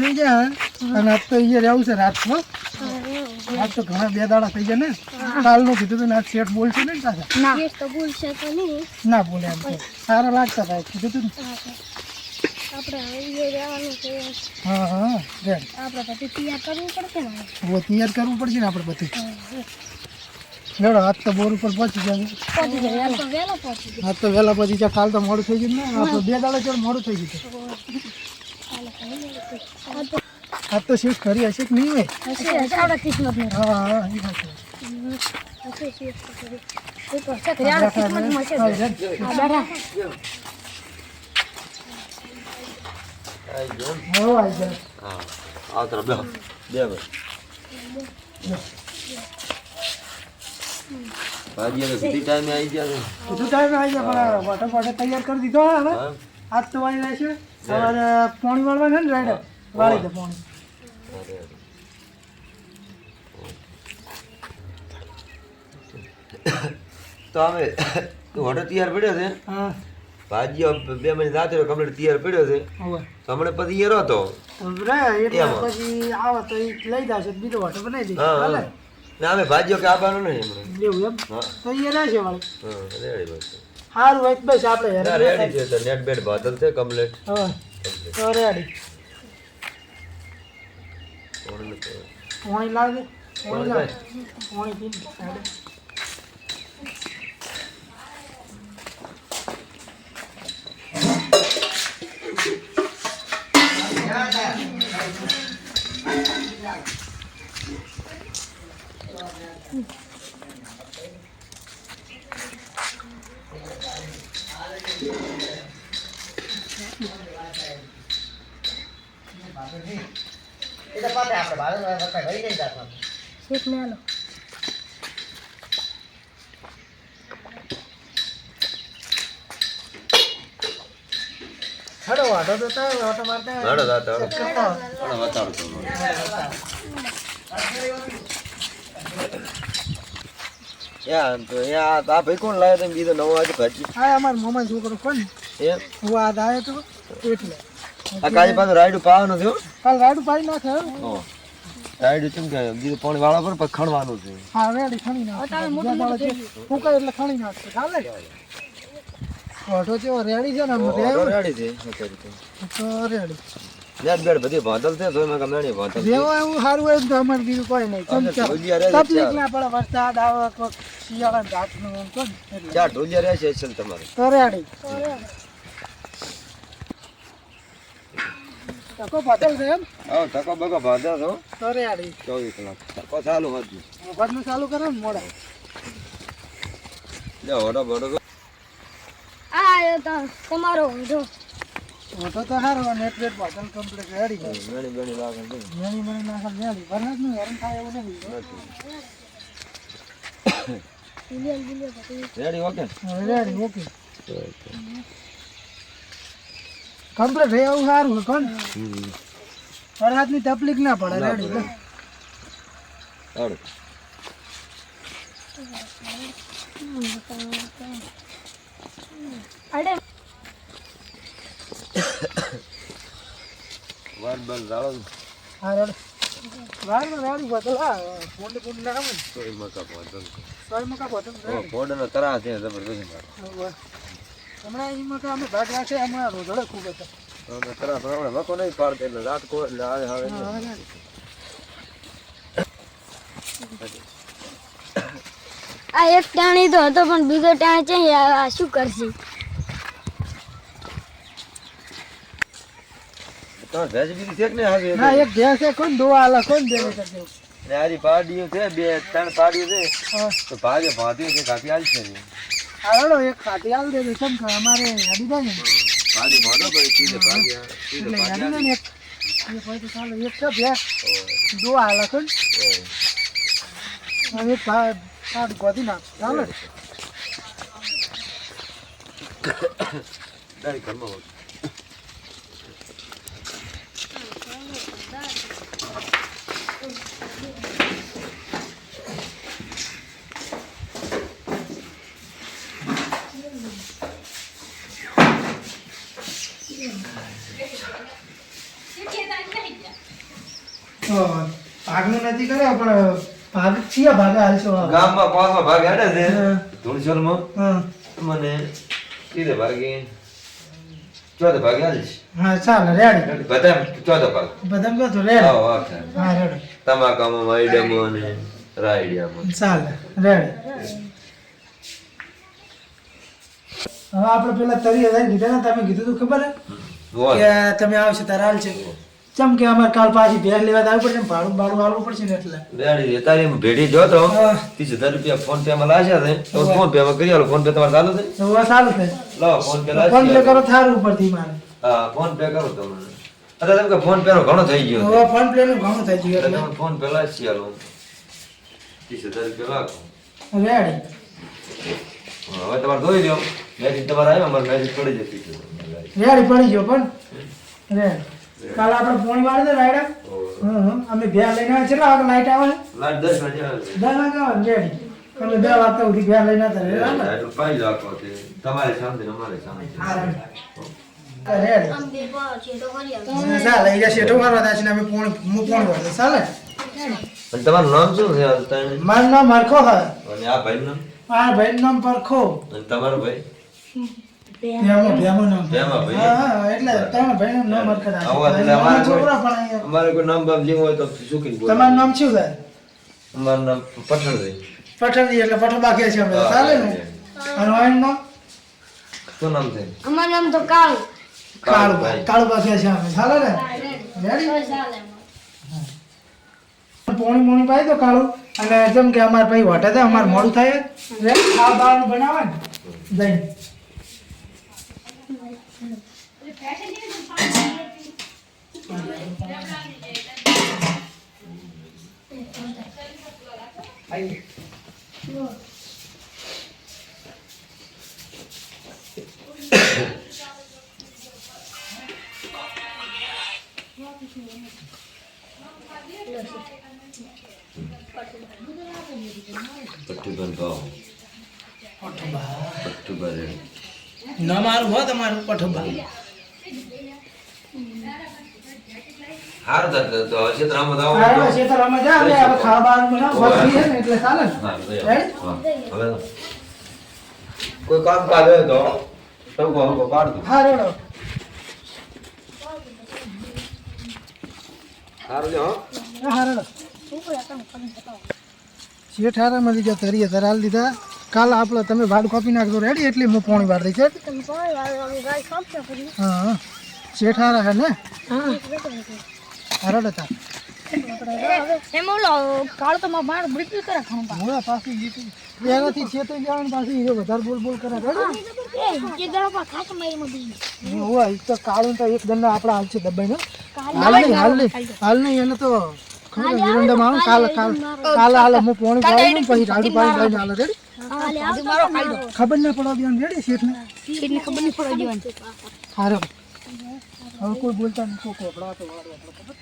થઈ ગયા અને આજ તો અહીંયા રહેવું છે રાતમાં. આજ તો ઘણા 2 દાડા થઈ ગયા ને. કાલનું કીધું તું ને આજ શેઠ બોલશે ને પાછા? ના બોલે એમ તો સારા લાગતા હતા કીધું તું ને. હા હા રેડ તૈયાર કરવું પડશે ને આપણે બધું. લેડો આજ તો બોર ઉપર પહોંચી જાય. આજ તો વહેલા પહોંચી જાય. કાલ તો મોડું થઈ ગયું ને. આપણે 2 દાડા ચડ મોડું થઈ ગયું. આજ તો શિફ્ટ કરી હશે કે નહીં હોય? હા હા એ વાત ટાઈમે આવી ગયા. તૈયાર કરી દીધો. હવે આજ તો વાળી રહેશે. સવારે પાણી વાળવા ને રાઈડર વાળી દે પાણી. તો અમે હોટલ તૈયાર પડ્યો છે. હા ભાજીઓ 2 મહિને રાતે કમ્પ્લીટ તૈયાર પડ્યો છે. તો હમણાં પછી યાર હતો એટલે પછી આવે તો લઈ જશે બીજો હોટલ બનાવી દઈશું. હાલે ના અમે ભાજીઓ કે આવવાનું નહીં હમણાં. લેવું એમ તો એ રહેશે વાળી. હા રેડી બસ. સારું હોય તો બસ આપણે રેડી છે. તો નેટ બેટ બાદલ છે કમ્પ્લીટ. હા તો રેડી. પાણી લાવ દે. પાણી લાવ. પાણી પી સાડે. હેડો વાટો તો વાટો મારતા હેડો દાતા કરતા બતાડું તમને. યા તો યા આ ભાઈ કોણ લાવ્યો તમે બીજો નવો આજે ભાજી? હા અમાર મોમાં છોકરો કોણ એમ હું આજ આવ્યો તો એટલે આ કાલે પાછું રાયડું પાવાનું થયું. કાલ રાડું પાડી નાખે. રાયડું ચમ કે બીજું પાણી વાળા પર પછી ખણવાનું છે. હા રેડી ખણી નાખે. ફૂંકાય એટલે ખણી નાખશે. ચાલે ઓઢો જેવો રેડી છે ને આમ રેવો રેડી છે અત્યારે તો રેડી. નેટ બેટ બધી ભાંતલ છે. તો મેં કમેણી ભાંતલ છે. રેવો એવું સારું હોય તો અમારે બીજું કોઈ નહીં. તકલીફ ના પડે. વરસાદ આવે કોઈક શિયાળા ઘાટનું એમ કોણ એટલે ચાર ઢોલિયા રહેશે અસલ તમારે. તો રેડી. તકો બદલ છે એમ હા ટકો બકો ભાંધા છો તો રેડી. 24 કલાક ટકો ચાલુ હતું. મફતનું ચાલુ કરો ને મોડા. લે ઓડો બડો તમારો ઊંધો ઓટો તો સારો નેટ રેટ બદલ કમ્પ્લીટ રેડી છે. ગણી ગણી લાગે છે. મેણી મેણી નાખલ રેડી. વરસાદનું હેરાન થાય એવું નથી. Ready okay ready okay complete રહે એવું સારું છે કોણ. વરસાદની તકલીફ ના પડે. રેડી લે. હાડો અડે વાન બન જાળો હા રેડી. વારમાં રેડી બદલ હા ફોન ફોન ના આવે ને તોય મકા ભાંધલ. સોય મકા બદલ ઓ રેડી. ફોડનો તરા છે જબરદસ્ત મારો. હમણાં એમાં તો અમે ભાગ રાખે હમણાં રોજડે ખૂબ હતા. અમે તરા પ્રમાણે મકો નહીં પાડતા એટલે રાત કો એટલે આવે હવે હા રેડી. આ એક ટાણી તો હતો પણ બીજો ટાણી છે આ શું કરશે? તો ભેજ બીજી છે કે નહીં હાજે? ના એક ભેંસ છે કોણ દોવા આલા કોણ દેવે કરજો. ને આરી પાડીઓ છે 2 3 પાડીઓ છે. હા તો ભાગે ભાંધ્યો છે કાપી આલશે ને. હાલો એક ખાટી આલ દેજો કેમ કે અમારે હડી જાય ને ભાગે ભાંધો પડી સીધે ભાગે સીધે એટલે ભાગે હડી ને એક કોઈ તો ચાલો એક છે ભેંસ દોવા આલા કોણ અને એક ભાગ ગોધી નાખ ચાલો. ડાયરેક્ટ ઘરમાં હોય. ભાગનું નથી કર્યા પણ ભાગ છીએ ભાગે હાલશો ગામમાં પાંચમાં ભાગ હેડે છે હા. ધૂળસરમાં હા મને કીધે ભાગે ચોથે ભાગે હાલીશ હા ચાલે રેડી બધા ચોથો ભાગ બધા કહો તો રેડી આવો ઓકે હા રેડી તમાકામાં માઈડમો અને રાઈડિયામાં ચાલે રેડી હવે આપણે પેલા 30,000 કીધા ને તમે કીધું તું ખબર બોલ હે કે તમે આવશે તારે હાલ છે ચમ કે અમારે કાલ પાછી ભેર લેવા આવવું પડશે ને ભાડું આવવું પડશે ને એટલે રેડી તારી ભેટી જોતો હા. 30,000 રૂપિયા ફોન પે માં લાગ્યા છે તો ફોન પે માં કરી આલો ફોન પે તમારે ચાલુ છે તો હવે સારું થાય લાવો ફોન પે ફોન પે લાગી કરો થારું ઉપરથી મારે હા ફોન પે કરો તમે અરે તમે કે ફોન પે નો ઘણો થઈ ગયો હવે ફોન પે નું ઘણું થઈ ગયું એટલે એટલે તમે ફોન પે લાગી આલો 30,000 રૂપિયા લાગો રેડી હવે તમારે જોઈ લો મેસેજ તમારે આવ્યો અમારે મેસેજ પડી જતી રેડી પડી ગયો પણ રેડી કાલ આપણે પોણી વાળી દે રાઈડા અમે ભેર લઈને આવે કેટલા વાગે લાઈટ આવે લાઈટ 10 વાગે આવે 10 વાગે આવે રેડી એટલે 2 વાગતા સુધી ભેર લઈને આવતા રહે બરાબર એટલું પાઈ રાખો તે તમારે શાંતિ ને અમારે શાંતિ હા રેડી આમ બે પાવ છે તો કરી આવ ચાલે એ શેઠો મારવા દાશે ને અમે પોણી વાળી ચાલે અને તમારું નામ શું છે આ ત્રણે? મારું નામ હરખો હે અને આ ભાઈનું નામ આ ભાઈનું નામ પરખો અને તમારું ભાઈ ભેમો નામ ભેમા ભાઈ. હા એટલે ત્રણ ભાઈનું નામ હરખા દાશે આવો એટલે અમારે કોઈ- છોકરા પણ અહીંયા અમારે કોઈ નામ બાપ જેવું હોય તો શું કઈ બોલો તમારું નામ શું છે અમારું નામ પઠણભાઈ પઠણજી એટલે પઠબા કહે છે અમે ચાલે ને અને એનું નામ શું નામ છે અમાર નામ તો કાળ કાળુબા કાળુબા કહે છે અમે ચાલે ને રેડી ચાલે પોણી મોણી પાઈ દો કાળું અને જેમ કે અમારે ભાઈ હોટે છે અમારે મોડું થાય રેડી આ બારનું બનાવે ને જઈને પઠ્ઠુભાઈ ભાવ પઠ્ઠુભાઈ ન મારું હો તમારું પઠબા હાર તો ક્ષેત્રમાં તો આવો હા છે તો રમે જા અમે હવે ખાવા બારનું બનાવ બસ છે ને એટલે ચાલે ને હા, તો રેડી હા. હવે કોઈ કામ કાજ હોય તો સૌ કહો પાડ દો હા રેડો હાર લ્યો હા રેડો શેઠ હારામાંથી જો 30,000 હાલ દીધા કાલ આપણે તમે ભાડું કાપી નાખજો રેડી એટલે હું પોણી વાર દઈ છે તમે પાણી વાળો ગાય કાપશો કરી હા શેઠ હારા હે ને હા રેડો તા એમ ઓલો કાળ તો માર મૃત્યુ કરે ઘણું મોડા પાછી જીતી એનાથી છેતો જવાનું પાછી હીરો વધારે બોલ બોલ કરે રેડી એ જે દરો પર ખાસ મારીમાં બી હોય ઈ તો કાળું તો એક દંડા આપણા હાલ છે દબાઈ કાલ હાલ નહીં એને તો ખબર વિરંડામાં આવે કાલ હાલ હું પોણી પાડી ને પછી રાડું પાડી લઈને હાલે રેડી કાલે આવતો મારો કાયદો ખબર ના પડવા દેવાની રેડી શેઠને એટલે ખબર નહીં પડવા દેવાની હારો હવે કોઈ બોલતા નહીં કોકો આપણા તો વાળો આપણો ખબર